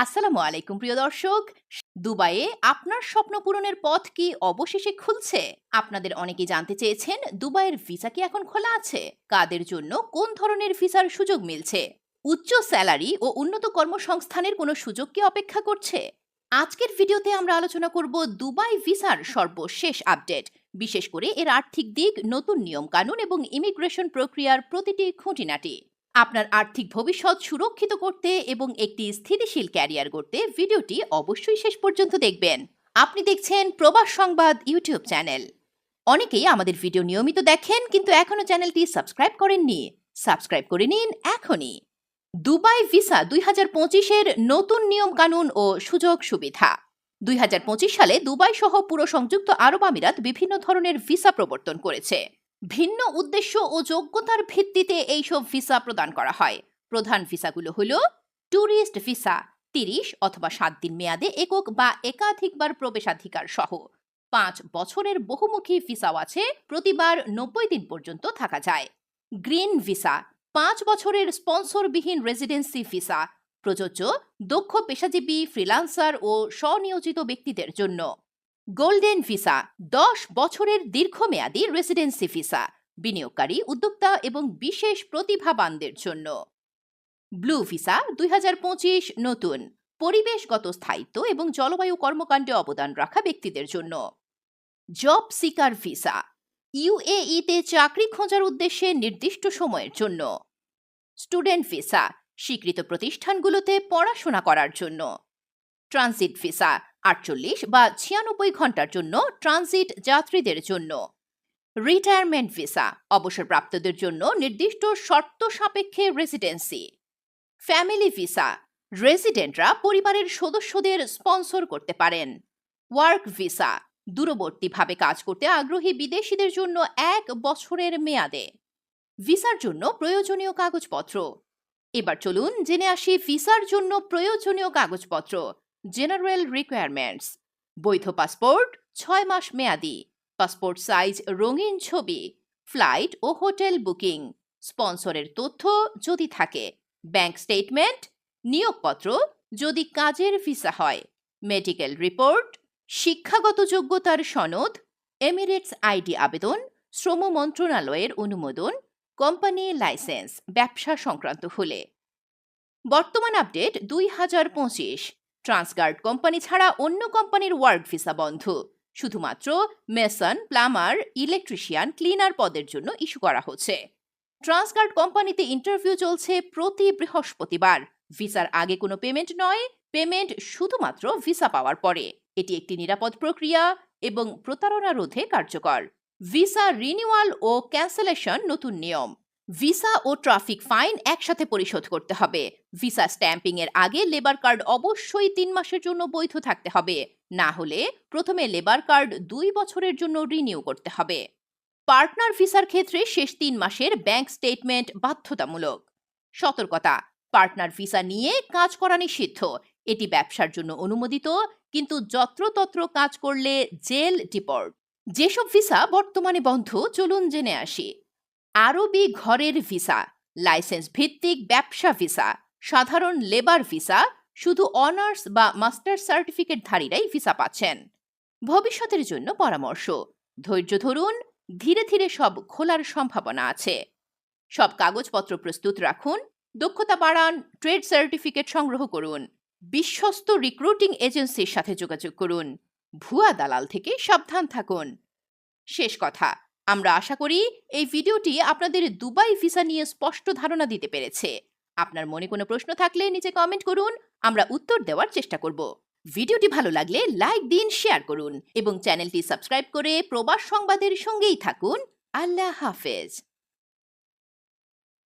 আসসালামু আলাইকুম প্রিয় দর্শক। দুবাইয়ে আপনার স্বপ্ন পূরণের পথ কি অবশেষে খুলছে? আপনাদের অনেকেই জানতে চেয়েছেন দুবাইয়ের ভিসা কি এখন খোলা আছে? কাদের জন্য কোন ধরনের ভিসার সুযোগ মিলছে? উচ্চ স্যালারি ও উন্নত কর্মসংস্থানের কোনো সুযোগ কি অপেক্ষা করছে? আজকের ভিডিওতে আমরা আলোচনা করব দুবাই ভিসার সর্বশেষ আপডেট, বিশেষ করে এর আর্থিক দিক, নতুন নিয়ম কানুন এবং ইমিগ্রেশন প্রক্রিয়ার প্রতিটি খুঁটিনাটি। আপনার আর্থিক ভবিষ্যৎ সুরক্ষিত করতে এবং একটি স্থিতিশীল ক্যারিয়ার গড়তে ভিডিওটি অবশ্যই শেষ পর্যন্ত দেখবেন। আপনি দেখছেন প্রবাস সংবাদ ইউটিউব চ্যানেল। অনেকেই আমাদের ভিডিও নিয়মিত দেখেন কিন্তু এখনো চ্যানেলটি সাবস্ক্রাইব করেননি। সাবস্ক্রাইব করে নিন এখনই। দুবাই ভিসা 2025-এর নতুন নিয়ম কানুন ও সুযোগ সুবিধা। 2025 সালে দুবাই সহ পুরো সংযুক্ত আরব আমিরাত বিভিন্ন ধরনের ভিসা প্রবর্তন করেছে। ভিন্ন উদ্দেশ্য ও যোগ্যতার ভিত্তিতে এইসব ভিসা প্রদান করা হয়। প্রধান ভিসাগুলো হলো ট্যুরিস্ট ভিসা, 30 অথবা 7 দিন মেয়াদে একক বা একাধিকবার প্রবেশাধিকার সহ। 5 বছরের বহুমুখী ভিসাও আছে, প্রতিবার 90 দিন পর্যন্ত থাকা যায়। গ্রিন ভিসা, 5 বছরের স্পন্সরবিহীন রেসিডেন্সি ভিসা, প্রযোজ্য দক্ষ পেশাজীবী, ফ্রিল্যান্সার ও স্বনিয়োজিত ব্যক্তিদের জন্য। গোল্ডেন ভিসা, 10 বছরের দীর্ঘমেয়াদী রেসিডেন্সি ভিসা, বিনিয়োগকারী, উদ্যোক্তা এবং বিশেষ প্রতিভাবানদের জন্য। ব্লু ভিসা 2025 নতুন, পরিবেশগত স্থায়িত্ব এবং জলবায়ু কর্মকাণ্ডে অবদান রাখা ব্যক্তিদের জন্য। জব সিকার ভিসা, ইউএইতে চাকরি খোঁজার উদ্দেশ্যে নির্দিষ্ট সময়ের জন্য। স্টুডেন্ট ভিসা, স্বীকৃত প্রতিষ্ঠানগুলোতে পড়াশোনা করার জন্য। ট্রানজিট ভিসা, 48 বা 96 ঘন্টার জন্য ট্রানজিট যাত্রীদের জন্য। রিটায়ারমেন্ট ভিসা, অবসরপ্রাপ্তদের জন্য নির্দিষ্ট শর্ত সাপেক্ষে রেসিডেন্সি। ফ্যামিলি ভিসা, রেসিডেন্টরা পরিবারের সদস্যদের স্পন্সর করতে পারেন। ওয়ার্ক ভিসা, দূরবর্তীভাবে কাজ করতে আগ্রহী বিদেশিদের জন্য 1 বছরের মেয়াদে। ভিসার জন্য প্রয়োজনীয় কাগজপত্র। এবার চলুন জেনে আসি ভিসার জন্য প্রয়োজনীয় কাগজপত্র। জেনারেল রিকোয়ারমেন্টস: বৈধ পাসপোর্ট, 6 মাস মেয়াদি, পাসপোর্ট সাইজ রঙিন ছবি, ফ্লাইট ও হোটেল বুকিং, স্পন্সরের তথ্য যদি থাকে, ব্যাংক স্টেটমেন্ট, নিয়োগপত্র যদি কাজের ভিসা হয়, মেডিকেল রিপোর্ট, শিক্ষাগত যোগ্যতার সনদ, এমিরেটস আইডি আবেদন, শ্রম মন্ত্রণালয়ের অনুমোদন, কোম্পানি লাইসেন্স ব্যবসা সংক্রান্ত হলে। বর্তমান আপডেট 2025। ট্রান্সগার্ড কোম্পানি ছাড়া অন্য কোম্পানির ওয়ার্ক ভিসা বন্ধ। শুধুমাত্র মেসন, প্লামার, ইলেকট্রিশিয়ান, ক্লিনার পদের জন্য ইস্যু করা হচ্ছে। ট্রান্সগার্ড কোম্পানিতে ইন্টারভিউ চলছে প্রতি বৃহস্পতিবার। ভিসার আগে কোনো পেমেন্ট নয়, পেমেন্ট শুধুমাত্র ভিসা পাওয়ার পরে। এটি একটি নিরাপদ প্রক্রিয়া এবং প্রতারণা রোধে কার্যকর। ভিসা রিনিউয়াল ও ক্যান্সেলেশন নতুন নিয়ম: ভিসা ও ট্রাফিক ফাইন একসাথে পরিশোধ করতে হবে। ভিসা স্ট্যাম্পিং এর আগে লেবার কার্ড অবশ্যই 3 মাসের জন্য বৈধ থাকতে হবে, না হলে প্রথমে লেবার কার্ড 2 বছরের জন্য রিনিউ করতে হবে। পার্টনার ভিসার ক্ষেত্রে শেষ 3 মাসের ব্যাংক স্টেটমেন্ট বাধ্যতামূলক। সতর্কতা: পার্টনার ভিসা নিয়ে কাজ করা নিষিদ্ধ। এটি ব্যবসার জন্য অনুমোদিত, কিন্তু যত্রতত্র কাজ করলে জেল, ডিপোর্ট। যেসব ভিসা বর্তমানে বন্ধ, চলুন জেনে আসি। আরবি ঘরের ভিসা, লাইসেন্স ভিত্তিক ব্যবসা ভিসা, সাধারণ লেবার ভিসা, শুধু অনার্স বা মাস্টার্স সার্টিফিকেটধারীরাই ভিসা পাচ্ছেন। ভবিষ্যতের জন্য পরামর্শ: ধৈর্য ধরুন, ধীরে ধীরে সব খোলার সম্ভাবনা আছে। সব কাগজপত্র প্রস্তুত রাখুন, দক্ষতা বাড়ান, ট্রেড সার্টিফিকেট সংগ্রহ করুন, বিশ্বস্ত রিক্রুটিং এজেন্সির সাথে যোগাযোগ করুন, ভুয়া দালাল থেকে সাবধান থাকুন। শেষ কথা, আমরা আশা করি এই ভিডিওটি আপনাদের দুবাই ভিসা নিয়ে স্পষ্ট ধারণা দিতে পেরেছে। আপনার মনে কোনো প্রশ্ন থাকলে নিচে কমেন্ট করুন, আমরা উত্তর দেওয়ার চেষ্টা করব। ভিডিওটি ভালো লাগলে লাইক দিন, শেয়ার করুন এবং চ্যানেলটি সাবস্ক্রাইব করে প্রবাস সংবাদের সঙ্গেই থাকুন। আল্লাহ হাফেজ।